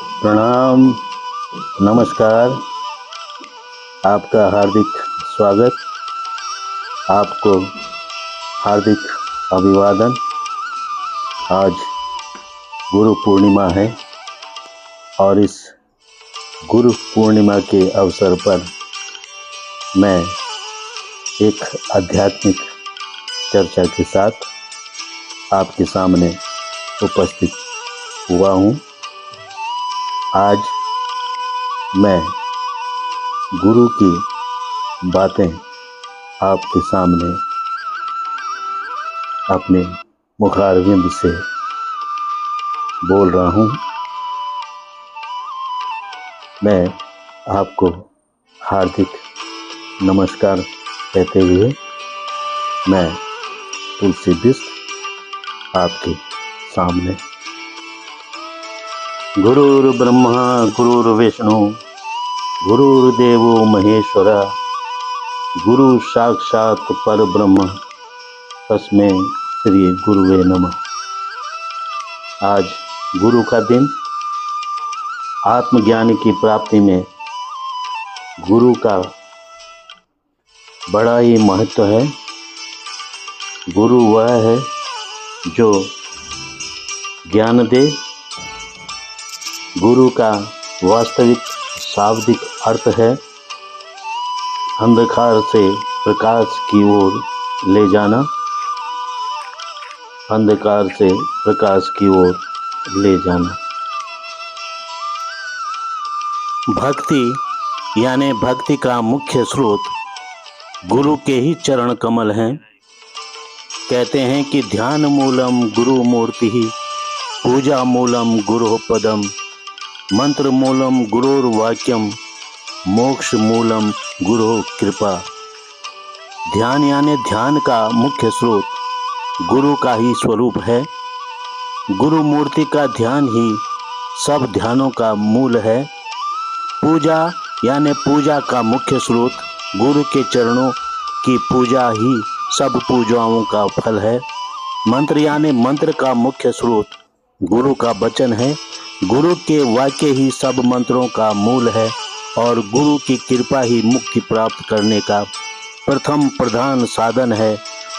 प्रणाम, नमस्कार, आपका हार्दिक स्वागत, आपको हार्दिक अभिवादन। आज गुरु पूर्णिमा है और इस गुरु पूर्णिमा के अवसर पर मैं एक आध्यात्मिक चर्चा के साथ आपके सामने उपस्थित हुआ हूँ। आज मैं गुरु की बातें आपके सामने अपने मुखारविंद से बोल रहा हूँ। मैं आपको हार्दिक नमस्कार कहते हुए मैं तुलसी बिष्ट आपके सामने। गुरुर्ब्रह्मा गुरुर्विष्णु गुरुर्देवो महेश्वरा गुरु साक्षात परब्रह्म तस्मै श्री गुरुवे नमः। आज गुरु का दिन। आत्मज्ञान की प्राप्ति में गुरु का बड़ा ही महत्व है। गुरु वह है जो ज्ञान दे। गुरु का वास्तविक शाब्दिक अर्थ है अंधकार से प्रकाश की ओर ले जाना। अंधकार से प्रकाश की ओर ले जाना। भक्ति यानी भक्ति का मुख्य स्रोत गुरु के ही चरण कमल हैं। कहते हैं कि ध्यान मूलम गुरु मूर्ति ही, पूजा मूलम गुरु पदम, मंत्र मूलम गुरुर्वाक्यम, मोक्ष मूलम गुरु कृपा। ध्यान यानी ध्यान का मुख्य स्रोत गुरु का ही स्वरूप है। गुरु मूर्ति का ध्यान ही सब ध्यानों का मूल है। पूजा यानी पूजा का मुख्य स्रोत गुरु के चरणों की पूजा ही सब पूजाओं का फल है। मंत्र यानी मंत्र का मुख्य स्रोत गुरु का वचन है। गुरु के वाक्य ही सब मंत्रों का मूल है और गुरु की कृपा ही मुक्ति प्राप्त करने का प्रथम प्रधान साधन है।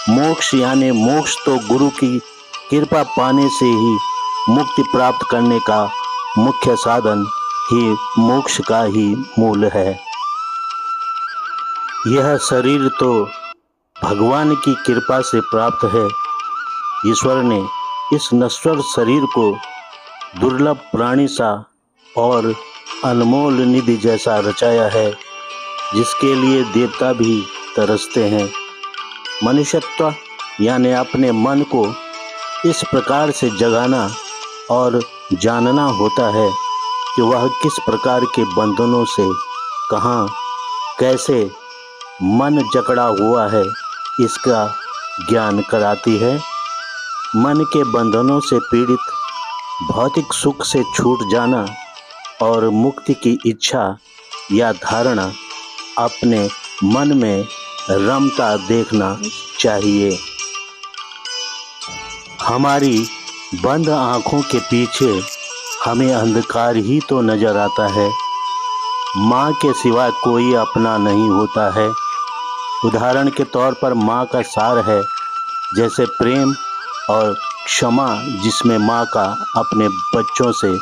मोक्ष यानी मोक्ष तो गुरु की कृपा पाने से ही मुक्ति प्राप्त करने का मुख्य साधन ही मोक्ष का ही मूल है। यह शरीर तो भगवान की कृपा से प्राप्त है। ईश्वर ने इस नश्वर शरीर को दुर्लभ प्राणी सा और अनमोल निधि जैसा रचाया है, जिसके लिए देवता भी तरसते हैं। मनुष्यत्व यानी अपने मन को इस प्रकार से जगाना और जानना होता है कि वह किस प्रकार के बंधनों से कहाँ कैसे मन जकड़ा हुआ है, इसका ज्ञान कराती है। मन के बंधनों से पीड़ित भौतिक सुख से छूट जाना और मुक्ति की इच्छा या धारणा अपने मन में रमता देखना चाहिए। हमारी बंद आँखों के पीछे हमें अंधकार ही तो नजर आता है। माँ के सिवा कोई अपना नहीं होता है। उदाहरण के तौर पर माँ का सार है, जैसे प्रेम और क्षमा, जिसमें माँ का अपने बच्चों से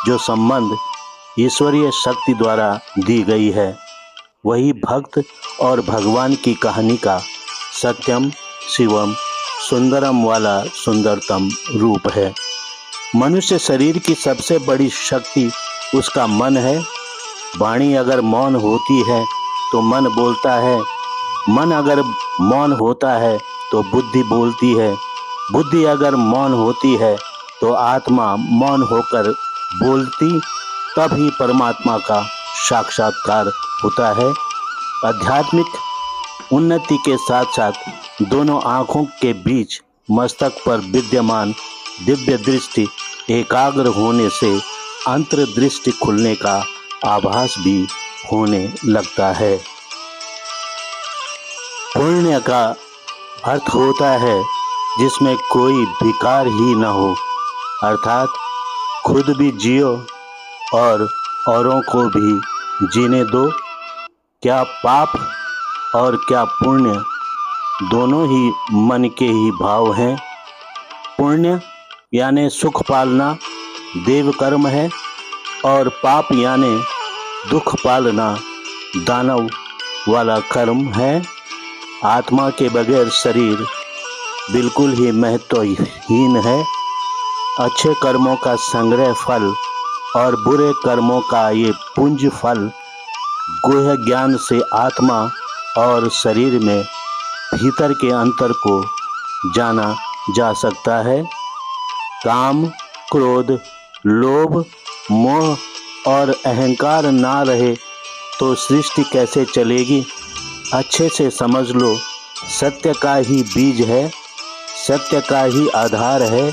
जो संबंध ईश्वरीय शक्ति द्वारा दी गई है, वही भक्त और भगवान की कहानी का सत्यम शिवम सुंदरम वाला सुंदरतम रूप है। मनुष्य शरीर की सबसे बड़ी शक्ति उसका मन है। वाणी अगर मौन होती है तो मन बोलता है। मन अगर मौन होता है तो बुद्धि बोलती है। बुद्धि अगर मौन होती है तो आत्मा मौन होकर बोलती, तभी परमात्मा का साक्षात्कार होता है। आध्यात्मिक उन्नति के साथ साथ दोनों आँखों के बीच मस्तक पर विद्यमान दिव्य दृष्टि एकाग्र होने से अंतर्दृष्टि खुलने का आभास भी होने लगता है। पुण्य का अर्थ होता है जिसमें कोई विकार ही न हो, अर्थात खुद भी जियो और औरों को भी जीने दो। क्या पाप और क्या पुण्य दोनों ही मन के ही भाव हैं। पुण्य यानी सुख पालना देव कर्म है और पाप यानी दुख पालना दानव वाला कर्म है। आत्मा के बगैर शरीर बिल्कुल ही महत्वहीन है। अच्छे कर्मों का संग्रह फल और बुरे कर्मों का ये पुंज फल गुह्य ज्ञान से आत्मा और शरीर में भीतर के अंतर को जाना जा सकता है। काम, क्रोध, लोभ, मोह और अहंकार ना रहे तो सृष्टि कैसे चलेगी। अच्छे से समझ लो, सत्य का ही बीज है, सत्य का ही आधार है,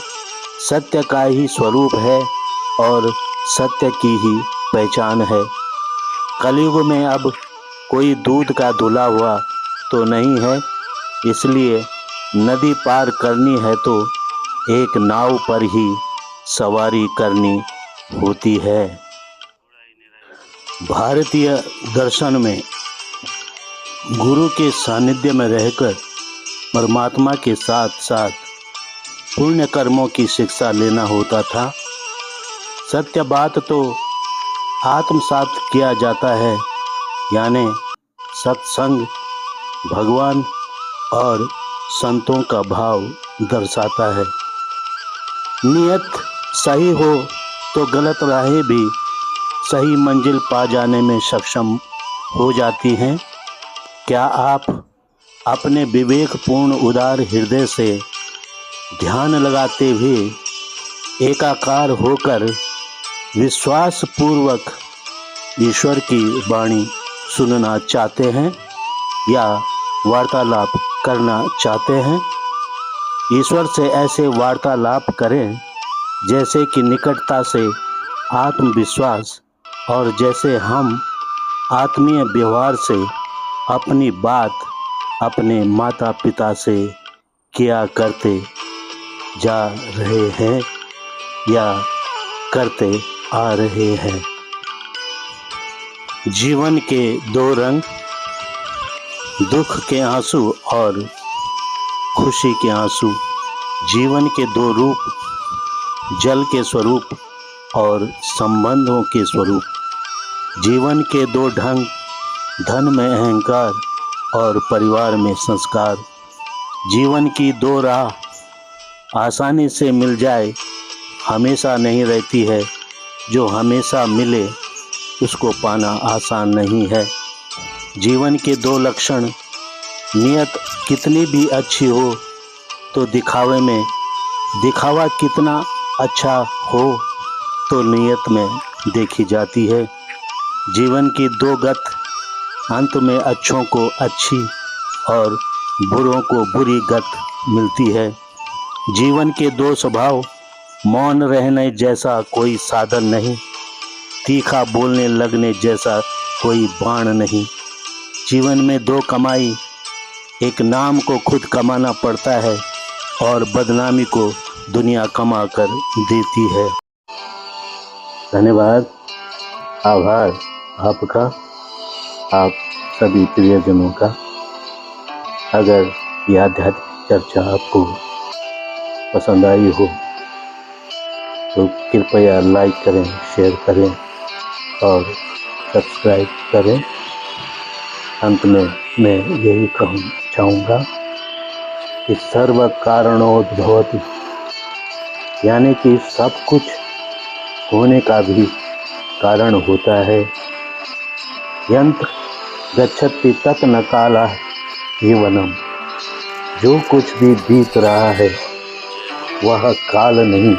सत्य का ही स्वरूप है और सत्य की ही पहचान है। कलयुग में अब कोई दूध का धुला हुआ तो नहीं है, इसलिए नदी पार करनी है तो एक नाव पर ही सवारी करनी होती है। भारतीय दर्शन में गुरु के सानिध्य में रहकर परमात्मा के साथ साथ पुण्य कर्मों की शिक्षा लेना होता था। सत्य बात तो आत्मसात किया जाता है, यानी सत्संग भगवान और संतों का भाव दर्शाता है। नियत सही हो तो गलत राहें भी सही मंजिल पा जाने में सक्षम हो जाती हैं। क्या आप अपने विवेकपूर्ण उदार हृदय से ध्यान लगाते हुए एकाकार होकर विश्वास पूर्वक ईश्वर की वाणी सुनना चाहते हैं या वार्तालाप करना चाहते हैं? ईश्वर से ऐसे वार्तालाप करें जैसे कि निकटता से आत्मविश्वास और जैसे हम आत्मीय व्यवहार से अपनी बात अपने माता पिता से किया करते जा रहे हैं या करते आ रहे हैं। जीवन के दो रंग, दुख के आंसू और खुशी के आंसू। जीवन के दो रूप, जल के स्वरूप और संबंधों के स्वरूप। जीवन के दो ढंग, धन में अहंकार और परिवार में संस्कार। जीवन की दो राह, आसानी से मिल जाए हमेशा नहीं रहती है, जो हमेशा मिले उसको पाना आसान नहीं है। जीवन के दो लक्षण, नियत कितनी भी अच्छी हो तो दिखावे में, दिखावा कितना अच्छा हो तो नियत में देखी जाती है। जीवन की दो गत, अंत में अच्छों को अच्छी और बुरों को बुरी गत मिलती है। जीवन के दो स्वभाव, मौन रहने जैसा कोई साधन नहीं, तीखा बोलने लगने जैसा कोई बाण नहीं। जीवन में दो कमाई, एक नाम को खुद कमाना पड़ता है और बदनामी को दुनिया कमा कर देती है। धन्यवाद, आभार आपका, आप सभी प्रियजनों का। अगर यह आध्यात्मिक चर्चा आपको पसंद आई हो तो कृपया लाइक करें, शेयर करें और सब्सक्राइब करें। अंत में मैं यही चाहूँगा कि सर्व कारणोद्भवति, यानी कि सब कुछ होने का भी कारण होता है। यंत्र गच्छति तत् न कालः जीवनम, जो कुछ भी बीत रहा है वह काल नहीं,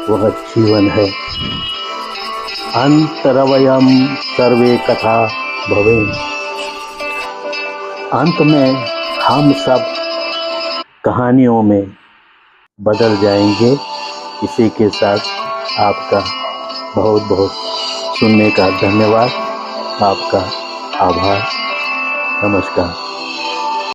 वह जीवन है। अंतरवयम सर्वे कथा भवेम, अंत में हम सब कहानियों में बदल जाएंगे। इसी के साथ आपका बहुत बहुत सुनने का धन्यवाद, आपका आभार, नमस्कार।